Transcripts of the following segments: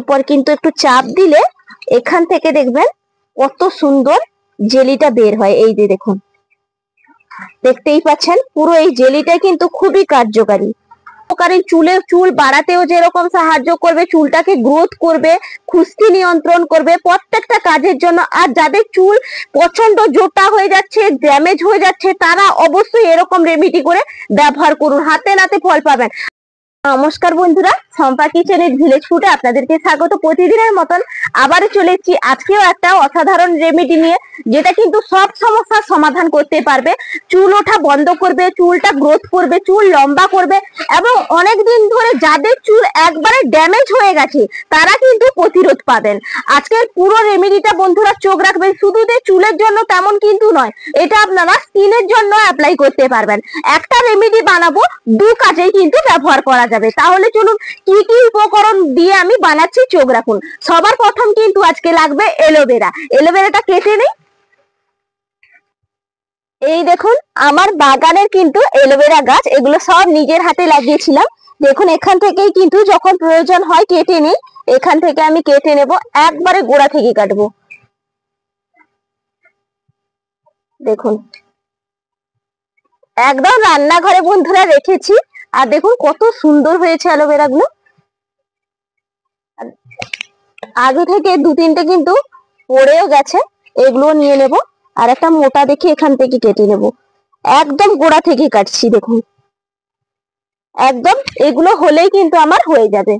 এরপর কিন্তু একটু চাপ দিলে এখান থেকে দেখবেন কত সুন্দর জেলিটা বের হয়। এই যে দেখুন, দেখতেই পাচ্ছেন পুরো এই জেলিটা কিন্তু খুবই কার্যকারী। চুল বাড়াতেও যেরকম সাহায্য করবে, চুলটাকে গ্রোথ করবে, খুশকি নিয়ন্ত্রণ করবে প্রত্যেকটা কাজের জন্য। আর যাদের চুল প্রচন্ড জোটা হয়ে যাচ্ছে, ড্যামেজ হয়ে যাচ্ছে, তারা অবশ্যই এরকম রেমেডি করে ব্যবহার করুন, হাতে নাতে ফল পাবেন। নমস্কার বন্ধুরা, শম্পা কিচেনের ভিলেজ ফুডে আপনাদেরকে স্বাগত। প্রতিদিনের মতন আবারও চলে এসেছি আজকেও একটা অসাধারণ রেমেডি নিয়ে, যেটা কিন্তু সব সমস্যার সমাধান করতে পারবে। চুল ওঠা বন্ধ করবে, চুলটা গ্রোথ করবে, চুল লম্বা করবে, এবং অনেকদিন ধরে যাদের চুল একবারে ড্যামেজ হয়ে গেছে তারা কিন্তু প্রতিরোধ পাবেন। আজকের পুরো রেমেডিটা বন্ধুরা চোখ রাখবেন, শুধু যে চুলের জন্য তেমন কিন্তু নয়, এটা আপনারা স্কিনের জন্য অ্যাপ্লাই করতে পারবেন। একটা রেমেডি বানাবো, দু কাজেই কিন্তু ব্যবহার করা যাবে। তাহলে চলুন কি কি উপকরণ দিয়ে আমি বানাচ্ছি চোখ রাখুন। সবার প্রথম কিন্তু আজকে লাগবে এলোভেরা। এলোভেরাটা কেটে নেই। এই দেখুন আমার বাগানের কিন্তু এলোভেরা গাছ, এগুলো সব নিজের হাতে লাগিয়েছিলাম। দেখুন এখান থেকেই কিন্তু যখন প্রয়োজন হয় কেটে নিই। এখান থেকে আমি কেটে নেব, একবারে গোড়া থেকে কাটবো। দেখুন একদম রান্নাঘরে বন্ধুরা রেখেছি, আর দেখুন কত সুন্দর হয়েছে অ্যালোভেরা গুলো। আগে থেকে দু তিনটে কিন্তু পড়েও গেছে, এগুলো নিয়ে নেব। আর একটা মোটা দেখে এখান থেকে কেটে নেব, একদম গোড়া থেকে কাটছি। দেখুন একদম এগুলো হলেই কিন্তু আমার হয়ে যাবে।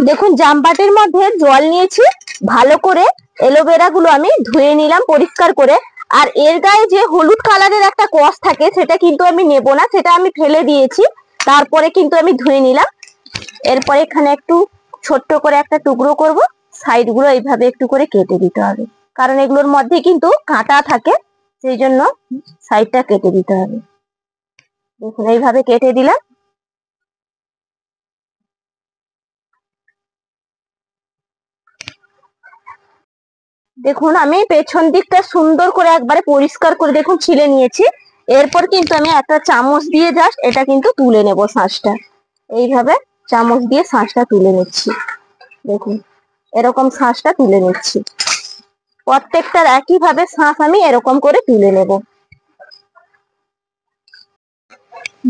দেখুন জামবাটির মধ্যে জল নিয়েছি, ভালো করে এলোভেরা গুলো আমি ধুয়ে নিলাম পরিষ্কার করে। আর এর গায়ে যে হলুদ কালারের একটা কষ থাকে সেটা কিন্তু আমি নেব না, সেটা আমি ফেলে দিয়েছি। তারপরে কিন্তু আমি ধুয়ে নিলাম। এরপরে এখানে একটু ছোট্ট করে একটা টুকরো করব, সাইড গুলো এইভাবে একটু করে কেটে দিতে হবে, কারণ এগুলোর মধ্যে কিন্তু কাঁটা থাকে, সেই জন্য সাইডটা কেটে দিতে হবে। দেখুন এইভাবে কেটে দিলাম। দেখুন আমি পেছন দিকটা সুন্দর করে একবারে পরিষ্কার করে দেখুন ছিলে নিয়েছি। এরপর কিন্তু আমি একটা চামচ দিয়ে জাস্ট এটা কিন্তু তুলে নেব শাঁসটা। এইভাবে চামচ দিয়ে শাঁসটা তুলে নিচ্ছি। দেখুন এরকম শাঁসটা তুলে নিচ্ছি। প্রত্যেকটার একইভাবে শাঁস আমি এরকম করে তুলে নেব।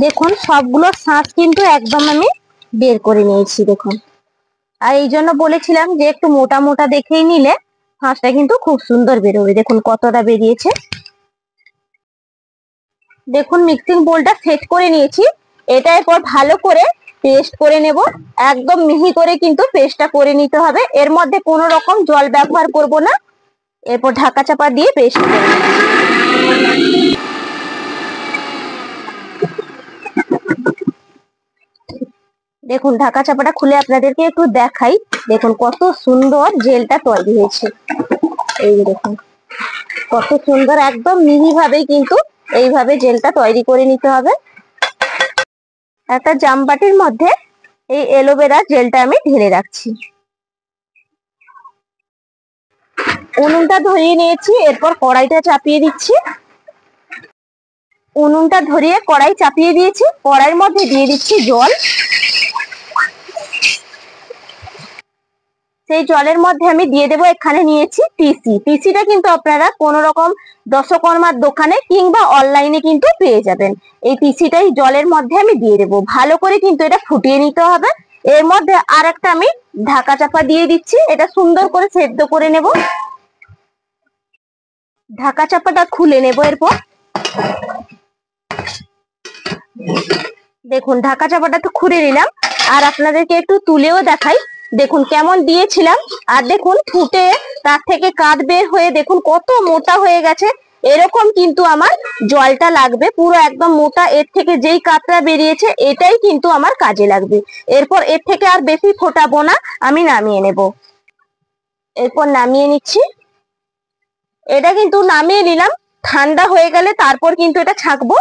দেখুন সবগুলো শাঁস কিন্তু একদম আমি বের করে নিয়েছি। দেখুন, আর এই জন্য বলেছিলাম যে একটু মোটা মোটা দেখেই নিলে শাঁসটা কিন্তু খুব সুন্দর বেরোবে। দেখুন কতটা বেরিয়েছে। দেখুন মিক্সিং বোলটা সেট করে নিয়েছি, এটা এরপর ভালো করে পেস্ট করে নেব। একদম মিহি করে কিন্তু পেস্টটা করে নিতে হবে, এর মধ্যে কোনো রকম জল ব্যবহার করব না। এরপর ঢাকা চাপা দিয়ে পেস্ট করে নেব। দেখুন ঢাকা চাপাটা খুলে আপনাদেরকে একটু দেখাই। দেখুন কত সুন্দর জেলটা তৈরি হয়েছে। এই দেখুন কত সুন্দর, একদম মিহি ভাবেই কিন্তু এইভাবে জেলটা তৈরি করে নিতে হবে। একটা জামবাটির মধ্যে এই এলোভেরা জেলটা আমি ঢেলে রাখছি। উনুনটা ধরিয়ে নিয়েছি, এরপর কড়াইটা চাপিয়ে দিচ্ছি। উনুনটা ধরিয়ে কড়াই চাপিয়ে দিয়েছি, কড়াইয়ের মধ্যে দিয়ে দিচ্ছি জল। সেই জলের মধ্যে আমি দিয়ে দেবো, এখানে নিয়েছি তিসি। তিসিটা কিন্তু আপনারা কোনো রকম দশকর্মার দোকানে কিংবা অনলাইনে কিন্তু পেয়ে যাবেন। এই তিসিটাই জলের মধ্যে আমি দিয়ে দেবো, ভালো করে কিন্তু এটা ফুটিয়ে নিতে হবে। এর মধ্যে আর একটা আমি ঢাকা চাপা দিয়ে দিচ্ছি, এটা সুন্দর করে সেদ্ধ করে নেব। ঢাকা চাপাটা খুলে নেব। এরপর দেখুন ঢাকা চাপাটা একটু খুলে নিলাম, আর আপনাদেরকে একটু তুলেও দেখাই। দেখুন কেমন দিয়েছিলাম, আর দেখুন ফুটে তার থেকে কাঠ বের হয়ে দেখুন কত মোটা হয়ে গেছে। এরকম কিন্তু আমার জলটা লাগবে, পুরো একদম মোটা। এর থেকে যেই কাঠটা বেরিয়েছে এটাই কিন্তু আমার কাজে লাগবে। এরপর এর থেকে আর বেশি ফোটাবো না, আমি নামিয়ে নেব। এরপর নামিয়ে নিচ্ছি। এটা কিন্তু নামিয়ে নিলাম, ঠান্ডা হয়ে গেলে তারপর কিন্তু এটা ছাঁকবো।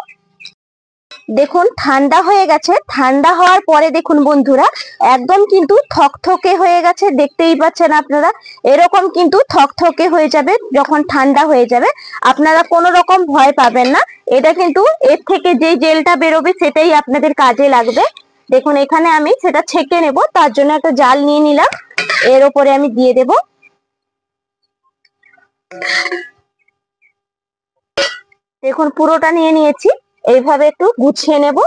দেখুন ঠান্ডা হয়ে গেছে। ঠান্ডা হওয়ার পরে দেখুন বন্ধুরা একদম কিন্তু থকথকে হয়ে গেছে, দেখতেই পাচ্ছেন আপনারা। এরকম কিন্তু থকথকে হয়ে যাবে যখন ঠান্ডা হয়ে যাবে। আপনারা কোনো রকম ভয় পাবেন না, এটা কিন্তু এর থেকে যে জেলটা বেরোবে সেটাই আপনাদের কাজে লাগবে। দেখুন এখানে আমি সেটা ছেঁকে নেব, তার জন্য একটা জাল নিয়ে নিলাম, এর উপরে আমি দিয়ে দেব। দেখুন পুরোটা নিয়ে নিয়েছি, এইভাবে একটু গুছিয়ে নেব,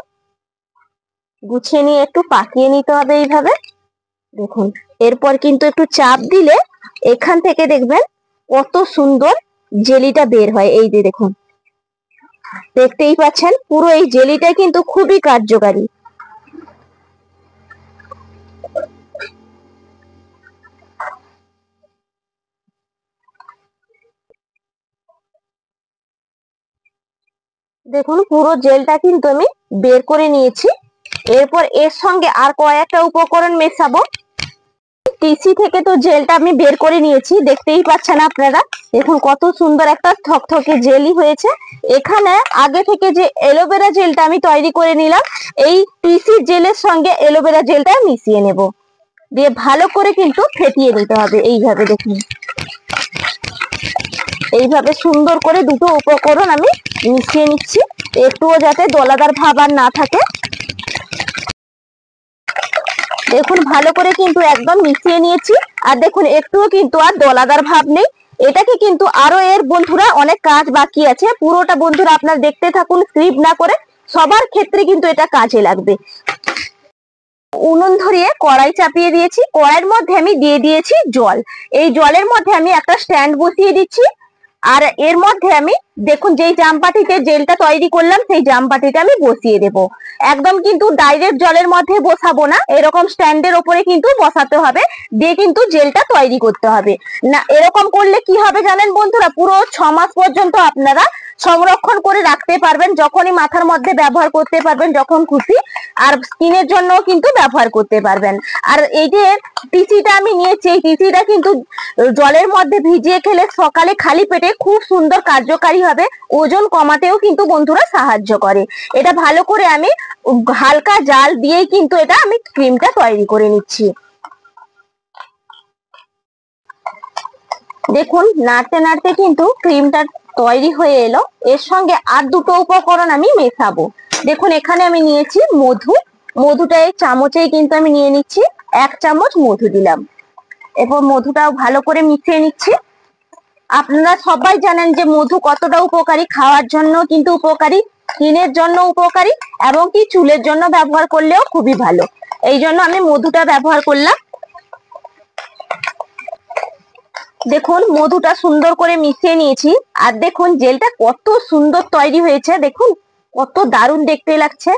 গুছিয়ে নিয়ে একটু পাকিয়ে নিতে হবে এইভাবে। দেখুন এরপর কিন্তু একটু চাপ দিলে এখান থেকে দেখবেন কত সুন্দর জেলিটা বের হয়। এই যে দেখুন, দেখতেই পাচ্ছেন পুরো এই জেলিটা কিন্তু খুবই কার্যকারী। দেখুন পুরো জেলটা কিন্তু আমি বের করে নিয়েছি। এরপর এর সঙ্গে আর কয়েকটা উপকরণ মেশাবো। টিসি থেকে তো জেলটা আমি বের করে নিয়েছি, দেখতেই পাচ্ছেন আপনারা। দেখুন কত সুন্দর একটা থকথকে জেলি হয়েছে। এখানে আগে থেকে যে অ্যালোভেরা জেলটা আমি তৈরি করে নিলাম, এই টিসি জেলের সঙ্গে অ্যালোভেরা জেলটা মিশিয়ে নেব, দিয়ে ভালো করে কিন্তু ফেটিয়ে নিতে হবে। এইভাবে দেখুন, এইভাবে সুন্দর করে দুটো উপকরণ আমি মিশিয়ে নিচ্ছি, একটুও যাতে দলাদার ভাব আর না থাকে। দেখুন ভালো করে কিন্তু একদম মিশিয়ে নিয়েছি, আর দেখুন একটুও কিন্তু আর দলাদার ভাব নেই। এটাকে কিন্তু আরো এর বন্ধুরা অনেক কাজ বাকি আছে, পুরোটা বন্ধুরা আপনারা দেখতে থাকুন, স্কিপ না করে। সবার ক্ষেত্রে কিন্তু এটা কাজে লাগবে। উনুন ধরিয়ে কড়াই চাপিয়ে দিয়েছি, কড়াইয়ের মধ্যে আমি দিয়ে দিয়েছি জল। এই জলের মধ্যে আমি একটা স্ট্যান্ড বসিয়ে দিচ্ছি, আর এর মধ্যে আমি দেখুন যেই জামপাটিতে জেলটা তৈরি করলাম সেই জামপাটিটা আমি বসিয়ে দেব। একদম কিন্তু ডাইরেক্ট জলের মধ্যে বসাবো না, এরকম স্ট্যান্ডের ওপরে কিন্তু বসাতে হবে, দিয়ে কিন্তু জেলটা তৈরি করতে হবে। না এরকম করলে কি হবে জানেন বন্ধুরা, পুরো 6 মাস পর্যন্ত আপনারা সংরক্ষণ করে রাখতে পারবেন, যখনই মাথার মধ্যে ব্যবহার করতে পারবেন যখন খুশি, আর স্কিনের জন্য কিন্তু ব্যবহার করতে পারবেন। আর এই যে টিসিটা আমি নিয়েছি, এই টিসিটা কিন্তু জলের মধ্যে ভিজিয়ে খেলে সকালে খালি পেটে খুব সুন্দর কার্যকারী হবে, ওজন কমাতেও কিন্তু বন্ধুরা সাহায্য করে। এটা ভালো করে আমি হালকা জাল দিয়েই কিন্তু এটা আমি ক্রিমটা তৈরি করে নিচ্ছি। দেখুন নাড়তে নাড়তে কিন্তু ক্রিমটা তৈরি হয়ে এলো। এর সঙ্গে আর দুটো উপকরণ আমি মেশাবো। দেখুন এখানে আমি নিয়েছি মধু, মধুটা এই চামচেই কিন্তু আমি নিয়ে নিচ্ছি, 1 চামচ মধু দিলাম। এরপর মধুটাও ভালো করে মিশিয়ে নিচ্ছি। আপনারা সবাই জানেন যে মধু কতটা উপকারী, খাওয়ার জন্য কিন্তু উপকারী, স্কিনের জন্য উপকারী, এবং কি চুলের জন্য ব্যবহার করলেও খুবই ভালো। এই জন্য আমি মধুটা ব্যবহার করলাম। দেখুন মধুটা সুন্দর করে মিশিয়ে নিয়েছি, আর দেখুন জেলটা কত সুন্দর তৈরি হয়েছে, দেখুন কত দারুণ দেখতে লাগছে।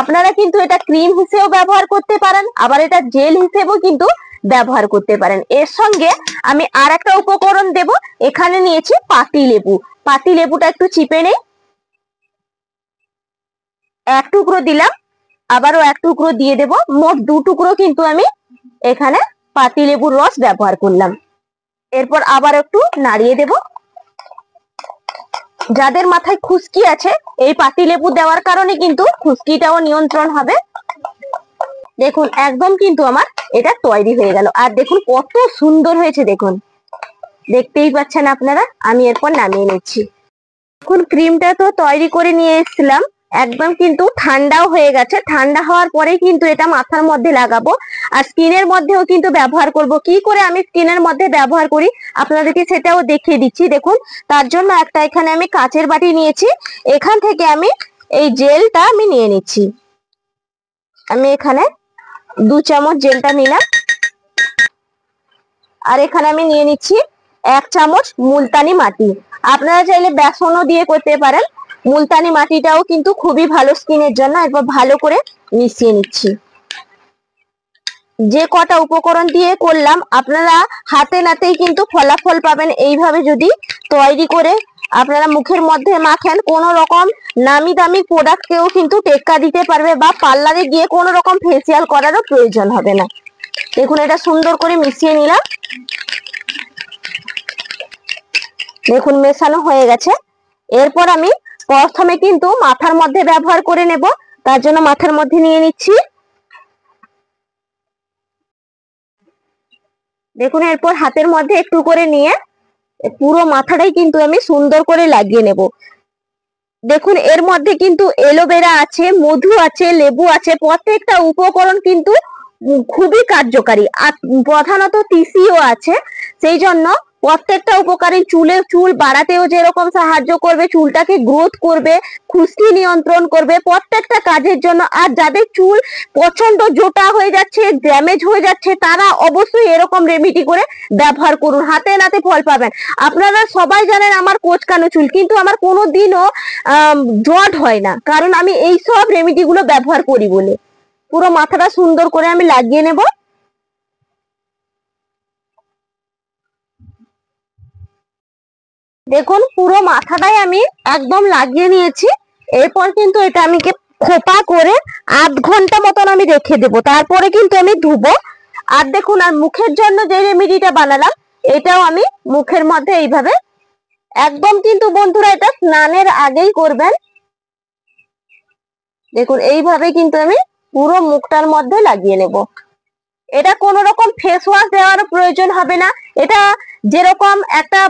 আপনারা কিন্তু এটা ক্রিম হিসেবেও ব্যবহার করতে পারেন, আবার এটা জেল হিসেবেও কিন্তু ব্যবহার করতে পারেন। এর সঙ্গে আমি আর একটা উপকরণ দেব, এখানে নিয়েছি পাতি লেবু। পাতি লেবুটা একটু চিপে নেই, 1 টুকরো দিলাম, আবারও 1 টুকরো দিয়ে দেব, মোট 2 টুকরো কিন্তু আমি এখানে পাতি লেবুর রস ব্যবহার করলাম। এরপর আবার একটু নাড়িয়ে দেব। যাদের মাথায় খুশকি আছে, এই পাতি লেবু দেওয়ার কারণে কিন্তু খুশকিটাও নিয়ন্ত্রণ হবে। দেখুন একদম কিন্তু আমার এটা তৈরি হয়ে গেল, আর দেখুন কত সুন্দর হয়েছে, দেখুন দেখতেই পাচ্ছেন আপনারা। আমি এরপর নামিয়ে নিচ্ছি। এখন ক্রিমটা তো তৈরি করে নিয়ে এসেছিলাম, একদম কিন্তু ঠান্ডাও হয়ে গেছে। ঠান্ডা হওয়ার পরে কিন্তু এটা মাথার মধ্যে লাগাবো, আর স্কিনের মধ্যেও কিন্তু ব্যবহার করব। কি করে আমি স্কিনের মধ্যে ব্যবহার করি আপনাদেরকে সেটাও দেখিয়ে দিচ্ছি। দেখুন তার জন্য একটা এখানে আমি কাচের বাটি নিয়েছি, এখান থেকে আমি এই জেলটা আমি নিয়ে নিচ্ছি। আমি এখানে 2 চামচ জেলটা নিলাম, আর এখানে আমি নিয়ে নিচ্ছি 1 চামচ মুলতানি মাটি। আপনারা চাইলে বেসনও দিয়ে করতে পারেন, মুলতানি মাটিটাও কিন্তু খুবই ভালো স্কিনের জন্য। এরপর ভালো করে মিশিয়ে নিচ্ছি। যে কটা উপকরণ দিয়ে করলাম আপনারা হাতে নাতেই কিন্তু ফলাফল পাবেন। এইভাবে যদি তৈরি করে আপনারা মুখের মধ্যে মাখেন, কোনো রকম নামি দামি প্রোডাক্ট কেউ কিন্তু টেক্কা দিতে পারবে, বা পার্লারে গিয়ে কোনো রকম ফেসিয়াল করারও প্রয়োজন হবে না। দেখুন এটা সুন্দর করে মিশিয়ে নিলাম। দেখুন মেশানো হয়ে গেছে। এরপর আমি প্রথমে কিন্তু মাথার মধ্যে ব্যবহার করে নেব, তার জন্য মাথার মধ্যে নিয়ে নিচ্ছি। দেখুন এরপর হাতের মধ্যে একটু করে নিয়ে পুরো মাথাটাই কিন্তু আমি সুন্দর করে লাগিয়ে নেব। দেখুন এর মধ্যে কিন্তু এলোভেরা আছে, মধু আছে, লেবু আছে, প্রত্যেকটা উপকরণ কিন্তু খুবই কার্যকারী। আর প্রধানত তিসিও আছে, সেই জন্য প্রত্যেকটা উপকারী চুল বাড়াতেও যেরকম সাহায্য করবে, চুলটাকে গ্রোথ করবে, খুশকি নিয়ন্ত্রণ করবে, প্রত্যেকটা কাজের জন্য। আর যাদের চুল প্রচন্ড জোটা হয়ে যাচ্ছে, ড্যামেজ হয়ে যাচ্ছে, তারা অবশ্যই এরকম রেমেডি করে ব্যবহার করুন, হাতে নাতে ফল পাবেন। আপনারা সবাই জানেন আমার কোঁচকানো চুল, কিন্তু আমার কোনোদিনও জট হয় না, কারণ আমি এই সব রেমেডি গুলো ব্যবহার করি বলে। পুরো মাথাটা সুন্দর করে আমি লাগিয়ে নেব। দেখুন পুরো মাথাটাই আমি একদম লাগিয়ে নিয়েছি। এরপর কিন্তু এটা আমি খোপা করে আধ ঘন্টা মতন আমি রেখে দেবো, তারপরে কিন্তু আমি ধুবো। আর দেখুন, আর মুখের জন্য যে রেমেডিটা বানালাম, এটাও আমি মুখের মধ্যে এইভাবে, একদম কিন্তু বন্ধুরা এটা স্নানের আগেই করবেন। দেখুন এইভাবে কিন্তু আমি পুরো মুখটার মধ্যে লাগিয়ে নেব। এটা কোন রকম ফেস ওয়াশ দেওয়ার প্রয়োজন হবে না। এটা যেরকম একটা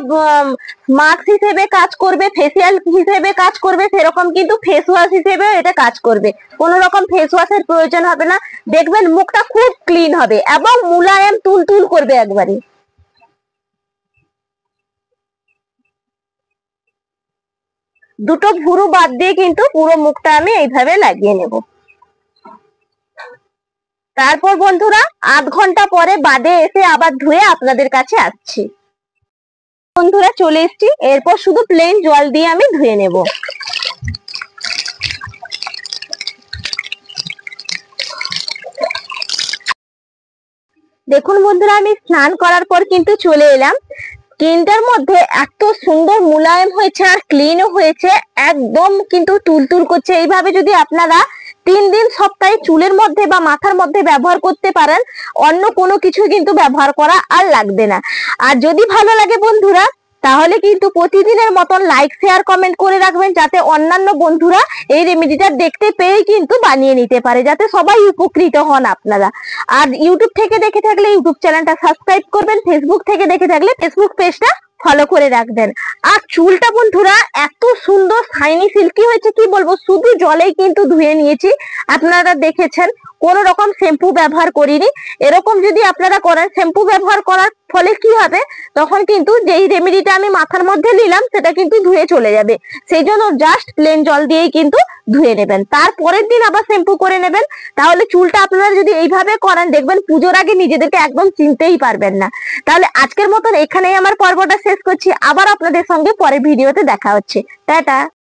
মাস্ক হিসেবে কাজ করবে, ফেসিয়াল হিসেবে কাজ করবে, সেরকম কিন্তু ফেস ওয়াশ হিসেবে এটা কাজ করবে। কোন রকম ফেস ওয়াশের প্রয়োজন হবে না। দেখবেন মুখটা খুব ক্লিন হবে এবং মুলায়েম তুলতুল করবে একবারে। দুটো ভুরু বাদ দিয়ে কিন্তু পুরো মুখটা আমি এইভাবে লাগিয়ে নেব। তারপর বন্ধুরা আধ ঘন্টা পরে বাদে এসে আবার ধুয়ে আপনাদের কাছে আসছি। বন্ধুরা চলে এসেছি, এরপর শুধু প্লেন জল দিয়ে আমি ধুয়ে নেব। দেখুন বন্ধুরা, আমি স্নান করার পর কিন্তু চলে এলাম। স্কিনটার মধ্যে এত সুন্দর মুলায়ম হয়েছে আর ক্লিনও হয়েছে, একদম কিন্তু তুলতুল করছে। এইভাবে যদি আপনারা 3 দিন সপ্তাহে চুলের মধ্যে বা মাথার মধ্যে ব্যবহার করতে পারেন, অন্য কোনো কিছু কিন্তু ব্যবহার করা আর লাগবে না। আর যদি ভালো লাগে বন্ধুরা, তাহলে কিন্তু প্রতিদিনের মতন লাইক শেয়ার কমেন্ট করে রাখবেন, যাতে অন্যান্য বন্ধুরা এই রেমেডিটা দেখতে পেয়ে কিন্তু বানিয়ে নিতে পারে, যাতে সবাই উপকৃত হন আপনারা। আর ইউটিউব থেকে দেখে থাকলে ইউটিউব চ্যানেলটা সাবস্ক্রাইব করবেন, ফেসবুক থেকে দেখে থাকলে ফেসবুক পেজটা ফলো করে রাখবেন। আর চুলটা বন্ধুরা এত সুন্দর শাইনি সিল্কি হয়েছে, কি বলবো, শুধু জলেই কিন্তু ধুয়ে নিয়েছি। আপনারা দেখেছেন, কোন রকম শ্যাম্পু ব্যবহার করিনি। এরকম যদি আপনারা করেন, শ্যাম্পু ব্যবহার করার ফলে কি হবে, তখন কিন্তু যেই রেমেডিটা আমি মাথার মধ্যে নিলাম সেটা কিন্তু ধুয়ে চলে যাবে। সেই জন্য জাস্ট প্লেন জল দিয়েই কিন্তু ধুয়ে নেবেন, তারপরের দিন আবার শ্যাম্পু করে নেবেন। তাহলে চুলটা আপনারা যদি এইভাবে করেন, দেখবেন পুজোর আগে নিজেদেরকে একদম চিনতেই পারবেন না। তাহলে আজকের মতন এখানেই আমার পর্বটা শেষ করছি। আবার আপনাদের সঙ্গে পরের ভিডিওতে দেখা হচ্ছে। টাটা।